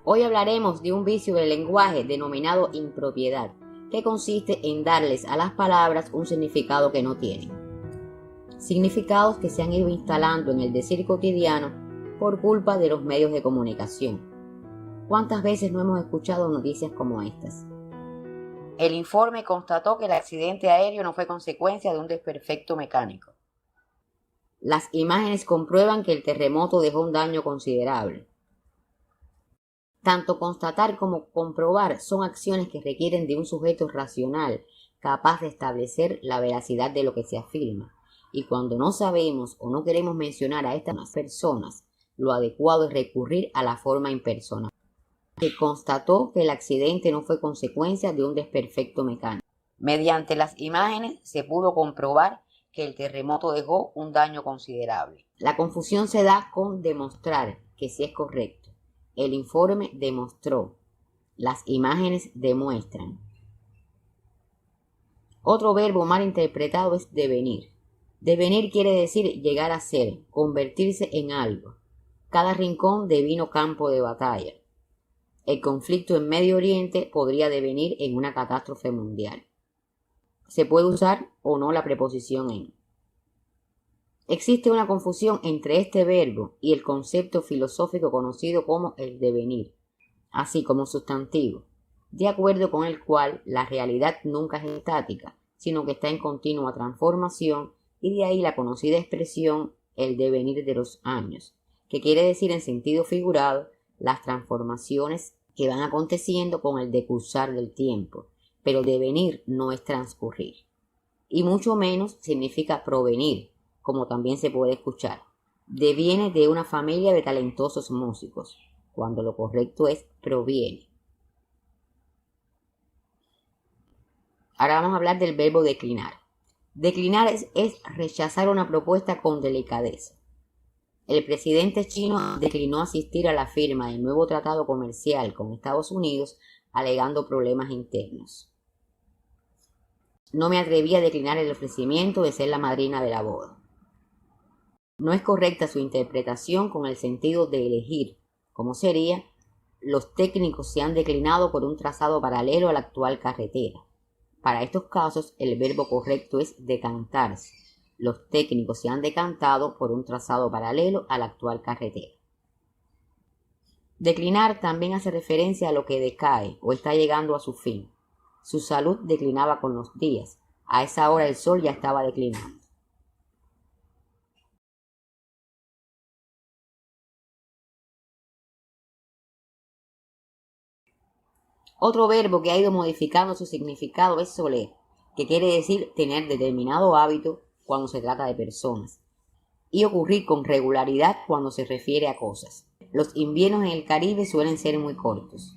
Hoy hablaremos de un vicio del lenguaje denominado impropiedad, que consiste en darles a las palabras un significado que no tienen. Significados que se han ido instalando en el decir cotidiano por culpa de los medios de comunicación. ¿Cuántas veces no hemos escuchado noticias como estas? El informe constató que el accidente aéreo no fue consecuencia de un desperfecto mecánico. Las imágenes comprueban que el terremoto dejó un daño considerable. Tanto constatar como comprobar son acciones que requieren de un sujeto racional, capaz de establecer la veracidad de lo que se afirma. Y cuando no sabemos o no queremos mencionar a estas personas, lo adecuado es recurrir a la forma impersonal, que constató que el accidente no fue consecuencia de un desperfecto mecánico. Mediante las imágenes se pudo comprobar que el terremoto dejó un daño considerable. La confusión se da con demostrar que sí es correcto. El informe demostró. Las imágenes demuestran. Otro verbo mal interpretado es devenir. Devenir quiere decir llegar a ser, convertirse en algo. Cada rincón devino campo de batalla. El conflicto en Medio Oriente podría devenir en una catástrofe mundial. Se puede usar o no la preposición en. Existe una confusión entre este verbo y el concepto filosófico conocido como el devenir, así como sustantivo, de acuerdo con el cual la realidad nunca es estática, sino que está en continua transformación, y de ahí la conocida expresión el devenir de los años, que quiere decir en sentido figurado las transformaciones que van aconteciendo con el decursar del tiempo, pero devenir no es transcurrir, y mucho menos significa provenir, como también se puede escuchar. Deviene de una familia de talentosos músicos, cuando lo correcto es proviene. Ahora vamos a hablar del verbo declinar. Declinar es rechazar una propuesta con delicadeza. El presidente chino declinó asistir a la firma del nuevo tratado comercial con Estados Unidos, alegando problemas internos. No me atreví a declinar el ofrecimiento de ser la madrina de la boda. No es correcta su interpretación con el sentido de elegir, como sería: los técnicos se han declinado por un trazado paralelo a la actual carretera. Para estos casos, el verbo correcto es decantarse. Los técnicos se han decantado por un trazado paralelo a la actual carretera. Declinar también hace referencia a lo que decae o está llegando a su fin. Su salud declinaba con los días. A esa hora el sol ya estaba declinando. Otro verbo que ha ido modificando su significado es soler, que quiere decir tener determinado hábito cuando se trata de personas, y ocurrir con regularidad cuando se refiere a cosas. Los inviernos en el Caribe suelen ser muy cortos.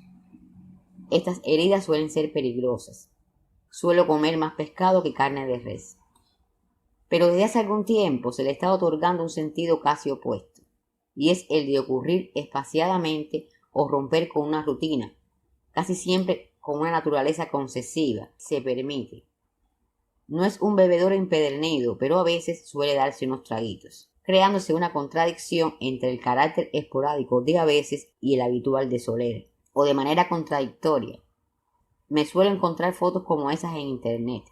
Estas heridas suelen ser peligrosas. Suelo comer más pescado que carne de res. Pero desde hace algún tiempo se le está otorgando un sentido casi opuesto, y es el de ocurrir espaciadamente o romper con una rutina, casi siempre con una naturaleza concesiva, se permite. No es un bebedor empedernido, pero a veces suele darse unos traguitos, creándose una contradicción entre el carácter esporádico de a veces y el habitual de soler, o de manera contradictoria. Me suelo encontrar fotos como esas en internet,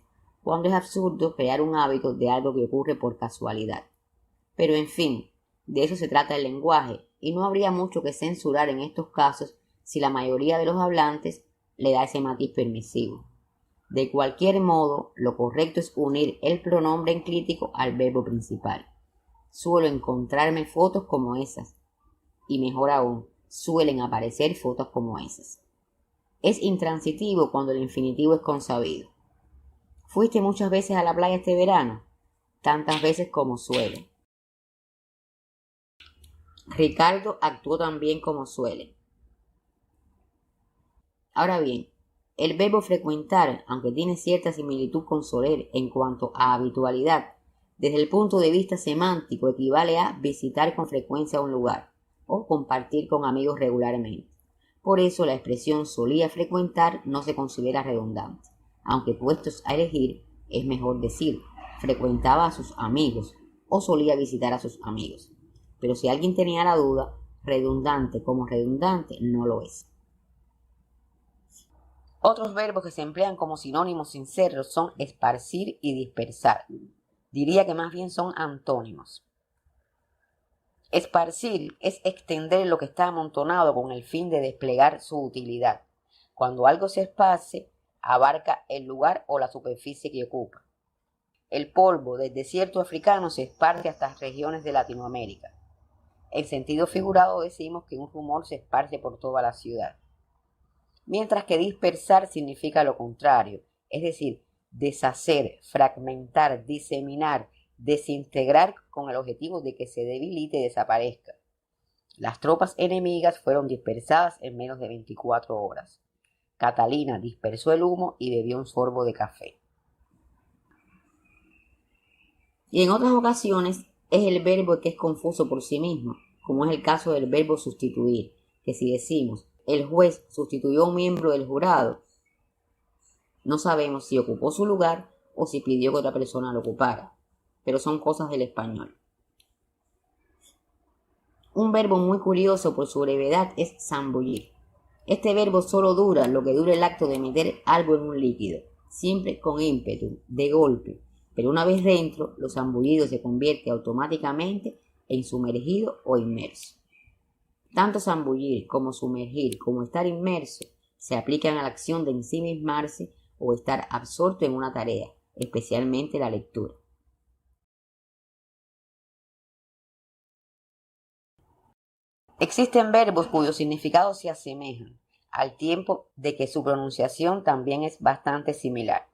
cuando es absurdo crear un hábito de algo que ocurre por casualidad. Pero en fin, de eso se trata el lenguaje, y no habría mucho que censurar en estos casos si la mayoría de los hablantes le da ese matiz permisivo. De cualquier modo, lo correcto es unir el pronombre enclítico al verbo principal. Suelo encontrarme fotos como esas, y mejor aún, suelen aparecer fotos como esas. Es intransitivo cuando el infinitivo es consabido. ¿Fuiste muchas veces a la playa este verano? Tantas veces como suele. Ricardo actuó tan bien como suele. Ahora bien, el verbo frecuentar, aunque tiene cierta similitud con soler en cuanto a habitualidad, desde el punto de vista semántico equivale a visitar con frecuencia un lugar o compartir con amigos regularmente. Por eso la expresión solía frecuentar no se considera redundante, aunque puestos a elegir es mejor decir frecuentaba a sus amigos o solía visitar a sus amigos. Pero si alguien tenía la duda, redundante como redundante no lo es. Otros verbos que se emplean como sinónimos sin serlo son esparcir y dispersar. Diría que más bien son antónimos. Esparcir es extender lo que está amontonado con el fin de desplegar su utilidad. Cuando algo se esparce, abarca el lugar o la superficie que ocupa. El polvo del desierto africano se esparce hasta las regiones de Latinoamérica. En sentido figurado decimos que un rumor se esparce por toda la ciudad. Mientras que dispersar significa lo contrario, es decir, deshacer, fragmentar, diseminar, desintegrar con el objetivo de que se debilite y desaparezca. Las tropas enemigas fueron dispersadas en menos de 24 horas. Catalina dispersó el humo y bebió un sorbo de café. Y en otras ocasiones es el verbo que es confuso por sí mismo, como es el caso del verbo sustituir, que si decimos el juez sustituyó a un miembro del jurado, no sabemos si ocupó su lugar o si pidió que otra persona lo ocupara, pero son cosas del español. Un verbo muy curioso por su brevedad es zambullir. Este verbo solo dura lo que dura el acto de meter algo en un líquido, siempre con ímpetu, de golpe, pero una vez dentro, lo zambullido se convierte automáticamente en sumergido o inmerso. Tanto zambullir como sumergir como estar inmerso se aplican a la acción de ensimismarse o estar absorto en una tarea, especialmente la lectura. Existen verbos cuyos significados se asemejan, al tiempo de que su pronunciación también es bastante similar.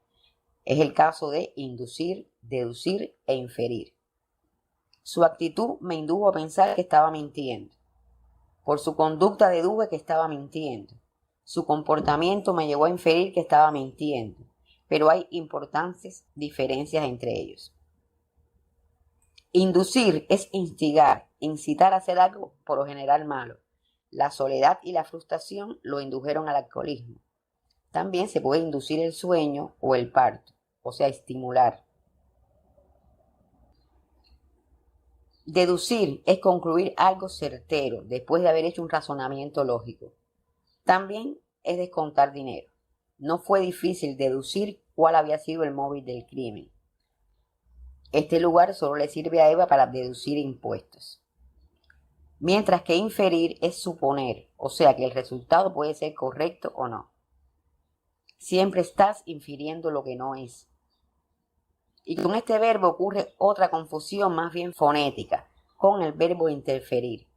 Es el caso de inducir, deducir e inferir. Su actitud me indujo a pensar que estaba mintiendo. Por su conducta deduje que estaba mintiendo. Su comportamiento me llevó a inferir que estaba mintiendo, pero hay importantes diferencias entre ellos. Inducir es instigar, incitar a hacer algo por lo general malo. La soledad y la frustración lo indujeron al alcoholismo. También se puede inducir el sueño o el parto, o sea, estimular. Deducir es concluir algo certero después de haber hecho un razonamiento lógico. También es descontar dinero. No fue difícil deducir cuál había sido el móvil del crimen. Este lugar solo le sirve a Eva para deducir impuestos. Mientras que inferir es suponer, o sea que el resultado puede ser correcto o no. Siempre estás infiriendo lo que no es. Y con este verbo ocurre otra confusión más bien fonética, con el verbo interferir.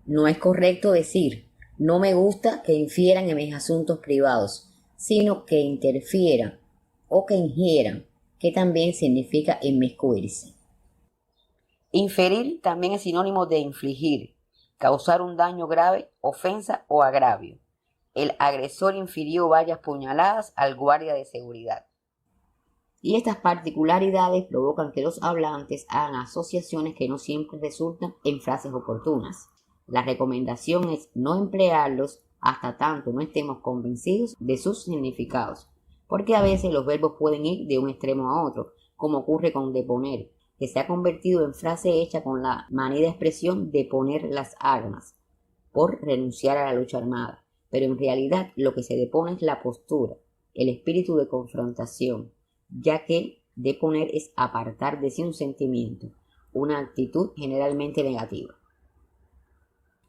No es correcto decir, no me gusta que infieran en mis asuntos privados, sino que interfieran o que ingieran, que también significa inmiscuirse. Inferir también es sinónimo de infligir, causar un daño grave, ofensa o agravio. El agresor infirió varias puñaladas al guardia de seguridad. Y estas particularidades provocan que los hablantes hagan asociaciones que no siempre resultan en frases oportunas. La recomendación es no emplearlos hasta tanto no estemos convencidos de sus significados, porque a veces los verbos pueden ir de un extremo a otro, como ocurre con deponer, que se ha convertido en frase hecha con la manida expresión de poner las armas, por renunciar a la lucha armada, pero en realidad lo que se depone es la postura, el espíritu de confrontación, ya que deponer es apartar de sí un sentimiento, una actitud generalmente negativa.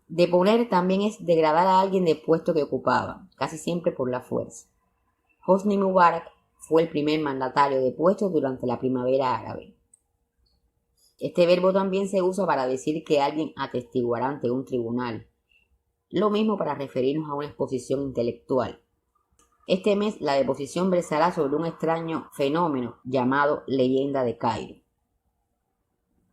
Deponer también es degradar a alguien del puesto que ocupaba, casi siempre por la fuerza. Hosni Mubarak fue el primer mandatario depuesto durante la primavera árabe. Este verbo también se usa para decir que alguien atestiguará ante un tribunal. Lo mismo para referirnos a una exposición intelectual. Este mes la deposición versará sobre un extraño fenómeno llamado leyenda de Cairo.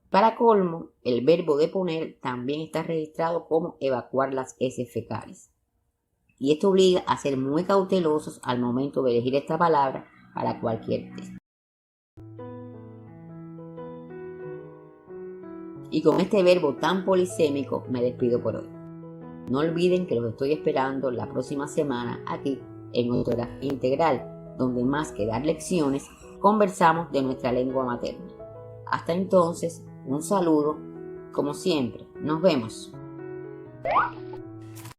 Para colmo, el verbo deponer también está registrado como evacuar las heces fecales. Y esto obliga a ser muy cautelosos al momento de elegir esta palabra para cualquier texto. Y con este verbo tan polisémico me despido por hoy. No olviden que los estoy esperando la próxima semana aquí en Ortografía Integral, donde más que dar lecciones, conversamos de nuestra lengua materna. Hasta entonces, un saludo, como siempre, nos vemos.